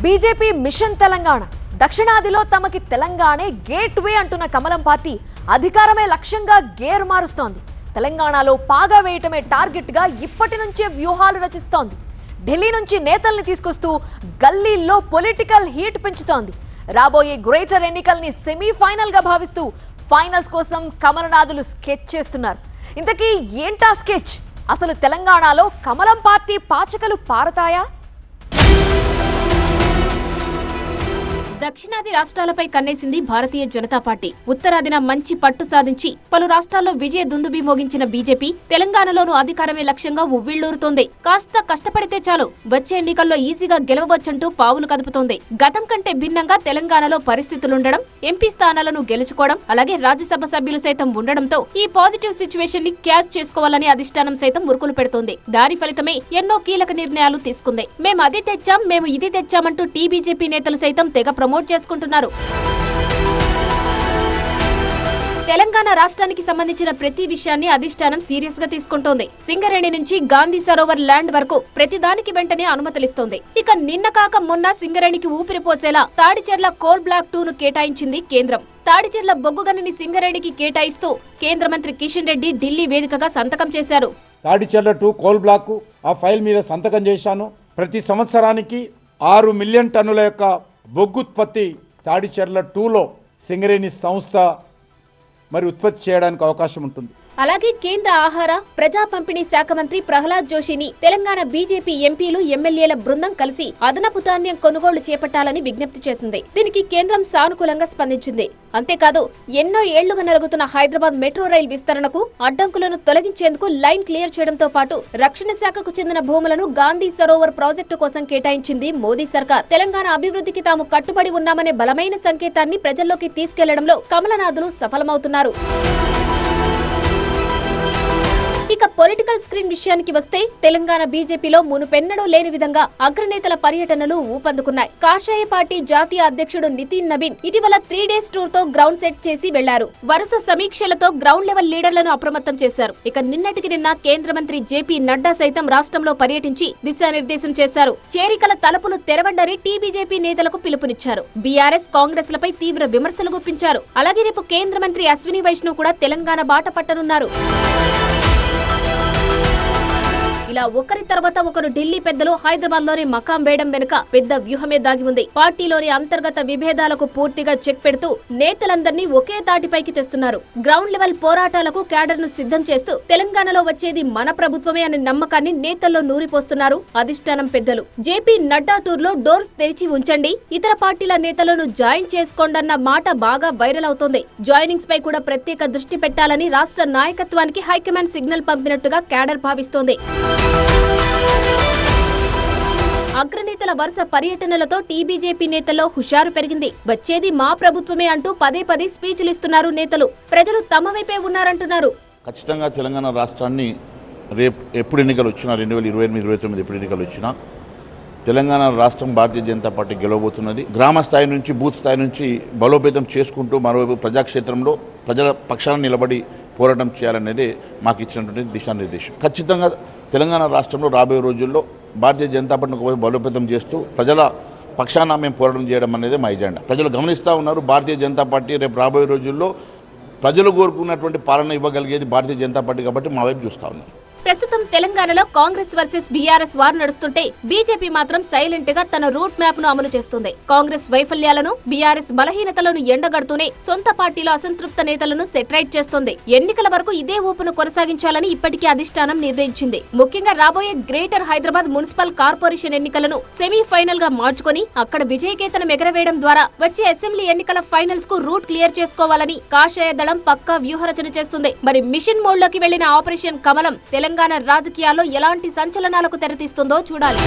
BJP machine Telangana దక్షిణాదిలో తమకి తెలంగాణే gate వే అంటున్న కమలం పార్టీ అధికారమే లక్ష్యంగా గేర్ మారుస్తోంది. తెలంగాణలో పాగా వేయటమే టార్గెట్ గా ఇప్పటి నుంచే వ్యూహాలు రచిస్తోంది. ఢిల్లీ నుంచి నేతల్ని తీసుకొస్తూ గల్లీల్లో పొలిటికల్ హీట్ పెంచుతోంది. రాబోయే గ్రేటర్ ఎన్నికల్ని సెమీఫైనల్ గా భావిస్తూ ఫైనల్స్ కోసం కమలనాథులు స్కెచ్ చేస్తున్నారు. ఇంతకీ ఏంటా స్కెచ్? అసలు తెలంగాణలో కమలం పార్టీ పాచకలు పారతాయా? దక్షిణాది రాష్ట్రాలపై కన్నేసింది భారతీయ జనతా పార్టీ. ఉత్తరాదిన మంచి పట్టు సాధించి పలు రాష్ట్రాల్లో విజయ దుందుబి మోగించిన బీజేపీ తెలంగాణలోనూ అధికారమే లక్ష్యంగా ఉవ్విళ్లూరుతోంది. కాస్త కష్టపడితే చాలు వచ్చే ఎన్నికల్లో ఈజీగా గెలవవచ్చంటూ పావులు కదుపుతోంది. గతం కంటే భిన్నంగా తెలంగాణలో పరిస్థితులుండడం, ఎంపీ స్థానాలను గెలుచుకోవడం, అలాగే రాజ్యసభ సభ్యులు సైతం ఉండడంతో ఈ పాజిటివ్ సిచ్యువేషన్ ని క్యాచ్ చేసుకోవాలని అధిష్టానం సైతం మురుకులు పెడుతోంది. దాని ఫలితమే ఎన్నో కీలక నిర్ణయాలు తీసుకుంది. మేము అది తెచ్చాం, మేము ఇది తెచ్చామంటూ టీబీజేపీ నేతలు సైతం తెగ ప్రమోట్ చేసుకుంటున్నారు. తెలంగాణ రాష్ట్రానికి సంబంధించిన ప్రతి విషయాన్ని అధిష్టానం సీరియస్ గా తీసుకుంటోంది. సింగరేణి నుంచి గాంధీ సరోవర్ ల్యాండ్ వరకు ప్రతిదానికి వెంటనే అనుమతులిస్తోంది. ఇక నిన్న కాక మొన్న సింగరేణికి ఊపిరిపోసేలా తాడిచెర్ల కోల్ బ్లాక్ 2 ను కేటాయించింది కేంద్రం. తాడిచెర్ల బొగ్గుగనిని సింగరేణికి కేటాయిస్తూ కేంద్ర మంత్రి కిషన్ రెడ్డి ఢిల్లీ వేదికగా సంతకం చేశారు. తాడిచెర్ల 2 కోల్ బ్లాక్ ఆ ఫైల్ మీద సంతకం చేశాను. ప్రతి సంవత్సరానికి 6 మిలియన్ టన్నుల యొక్క బొగ్గు ఉత్పత్తి తాడిచెర్ల 2లో సింగరేణి సంస్థ ఉత్పత్తి చేయడానికి అవకాశం ఉంటుంది. అలాగే కేంద్ర ఆహార ప్రజా పంపిణీ శాఖ మంత్రి ప్రహ్లాద్ జోషిని తెలంగాణ బీజేపీ ఎంపీలు ఎమ్మెల్యేల బృందం కలిసి అదనపు ధాన్యం కొనుగోళ్లు చేపట్టాలని విజ్ఞప్తి చేసింది. దీనికి కేంద్రం సానుకూలంగా స్పందించింది. అంతేకాదు ఎన్నో ఏళ్లుగా నలుగుతున్న హైదరాబాద్ మెట్రో రైల్ విస్తరణకు అడ్డంకులను తొలగించేందుకు లైన్ క్లియర్ చేయడంతో పాటు రక్షణ శాఖకు చెందిన భూములను గాంధీ సరోవర్ ప్రాజెక్టు కోసం కేటాయించింది మోదీ సర్కార్. తెలంగాణ అభివృద్ధికి తాము కట్టుబడి ఉన్నామనే బలమైన సంకేతాన్ని ప్రజల్లోకి తీసుకెళ్లడంలో కమలనాథులు సఫలమవుతున్నారు. ఇక పొలిటికల్ స్క్రీన్ విషయానికి వస్తే తెలంగాణ బీజేపీలో మునుపెన్నడూ లేని విధంగా అగ్రనేతల పర్యటనలు ఊపందుకున్నాయి. కాషాయ పార్టీ జాతీయ అధ్యక్షుడు నితిన్ నబీన్ ఇటీవల 3 డేస్ టూర్ తో గ్రౌండ్ సెట్ చేసి వెళ్లారు. వరుస సమీక్షలతో గ్రౌండ్ లెవెల్ లీడర్లను అప్రమత్తం చేశారు. ఇక నిన్నటికి నిన్న కేంద్ర మంత్రి జేపీ నడ్డా సైతం రాష్ట్రంలో పర్యటించి దిశానిర్దేశం చేశారు. చేరికల తలుపులు తెరవండని టీబీజేపీ నేతలకు పిలుపునిచ్చారు. బీఆర్ఎస్ కాంగ్రెస్ లపై తీవ్ర విమర్శలు గుప్పించారు. అలాగే రేపు కేంద్ర మంత్రి అశ్విని వైష్ణవ్ కూడా తెలంగాణ బాట పట్టనున్నారు. ఇలా ఒకరి తర్వాత ఒకరు ఢిల్లీ పెద్దలు హైదరాబాద్ లోని మకాం వేయడం వెనుక పెద్ద వ్యూహమే దాగి ఉంది. పార్టీలోని అంతర్గత విభేదాలకు పూర్తిగా చెక్ పెడుతూ నేతలందరినీ ఒకే తాటిపైకి తెస్తున్నారు. గ్రౌండ్ లెవెల్ పోరాటాలకు క్యాడర్ ను సిద్ధం చేస్తూ తెలంగాణలో వచ్చేది మన ప్రభుత్వమే అనే నమ్మకాన్ని నేతల్లో నూరిపోస్తున్నారు అధిష్టానం పెద్దలు. జేపీ నడ్డా టూర్ లో డోర్స్ తెరిచి ఉంచండి, ఇతర పార్టీల నేతలను జాయిన్ చేసుకోండన్న మాట బాగా వైరల్ అవుతోంది. జాయినింగ్స్ పై కూడా ప్రత్యేక దృష్టి పెట్టాలని రాష్ట్ర నాయకత్వానికి హైకమాండ్ సిగ్నల్ పంపినట్టుగా క్యాడర్ భావిస్తోంది. అగ్రనేతల వరుస పర్యటనలతో టీబీజేపీ నేతల్లో హుషారు పెరిగింది. వచ్చేది మా ప్రభుత్వమే అంటూ పదే పదే స్పీచ్లు ఇస్తున్నారు నేతలు. ప్రజలు తమ వైపే ఉన్నారంటున్నారు. ఖచ్చితంగా తెలంగాణ రాష్ట్రాన్ని రేపు ఎప్పుడు ఎన్నికలు వచ్చినా 2028, 2029 ఎప్పుడు ఎన్నికలు వచ్చినా తెలంగాణ రాష్ట్రం భారతీయ జనతా పార్టీ గెలవబోతున్నది. గ్రామ స్థాయి నుంచి బూత్ స్థాయి నుంచి బలోపేతం చేసుకుంటూ మరోవైపు ప్రజాక్షేత్రంలో ప్రజల పక్షాన నిలబడి పోరాటం చేయాలనేదే మాకు ఇచ్చినటువంటి దిశానిర్దేశం. ఖచ్చితంగా తెలంగాణ రాష్ట్రంలో రాబోయే రోజుల్లో భారతీయ జనతా పార్టీని ఒకవైపు బలోపేతం చేస్తూ ప్రజల పక్షాన మేము పోరాటం చేయడం అనేది మా ఎజెండా. ప్రజలు గమనిస్తూ ఉన్నారు. భారతీయ జనతా పార్టీ రేపు రాబోయే రోజుల్లో ప్రజలు కోరుకున్నటువంటి పాలన ఇవ్వగలిగేది భారతీయ జనతా పార్టీ కాబట్టి మా వైపు చూస్తూ ఉన్నారు. ప్రస్తుతం తెలంగాణలో కాంగ్రెస్ వర్సెస్ బీఆర్ఎస్ వార్ నడుస్తుంటే బీజేపీ మాత్రం సైలెంట్ గా తన రూట్ మ్యాప్ ను అమలు చేస్తుంది. కాంగ్రెస్ వైఫల్యాలను, బీఆర్ఎస్ బలహీనతలను ఎండగడుతూనే సొంత పార్టీలో అసంతృప్త నేతలను సెటరైట్ చేస్తోంది. ఎన్నికల వరకు ఇదే ఊపును కొనసాగించాలని ఇప్పటికీ అధిష్టానం నిర్ణయించింది. ముఖ్యంగా రాబోయే గ్రేటర్ హైదరాబాద్ మున్సిపల్ కార్పొరేషన్ ఎన్నికలను సెమీఫైనల్ గా మార్చుకుని అక్కడ విజయకేతనం ఎగరవేయడం ద్వారా వచ్చే అసెంబ్లీ ఎన్నికల ఫైనల్స్ కు రూట్ క్లియర్ చేసుకోవాలని కాషాయ దళం పక్కా వ్యూహరచన చేస్తుంది. మరి మిషన్ మోడ్ లోకి వెళ్లిన ఆపరేషన్ కమలం తెలంగాణ రాజకీయాల్లో ఎలాంటి సంచలనాలకు తెరతీస్తుందో చూడాలి.